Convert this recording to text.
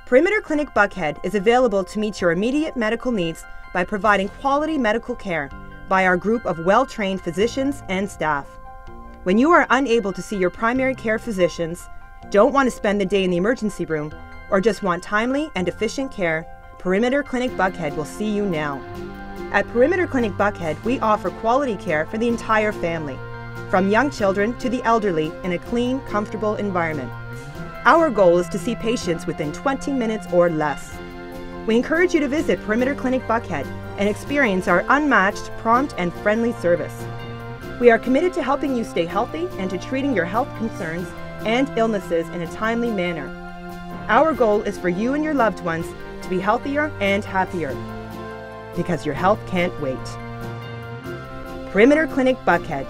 Perimeter Clinic Buckhead is available to meet your immediate medical needs by providing quality medical care by our group of well-trained physicians and staff. When you are unable to see your primary care physicians, don't want to spend the day in the emergency room, or just want timely and efficient care, Perimeter Clinic Buckhead will see you now. At Perimeter Clinic Buckhead, we offer quality care for the entire family, from young children to the elderly in a clean, comfortable environment. Our goal is to see patients within 20 minutes or less. We encourage you to visit Perimeter Clinic Buckhead and experience our unmatched, prompt, and friendly service. We are committed to helping you stay healthy and to treating your health concerns and illnesses in a timely manner. Our goal is for you and your loved ones to be healthier and happier, because your health can't wait. Perimeter Clinic Buckhead.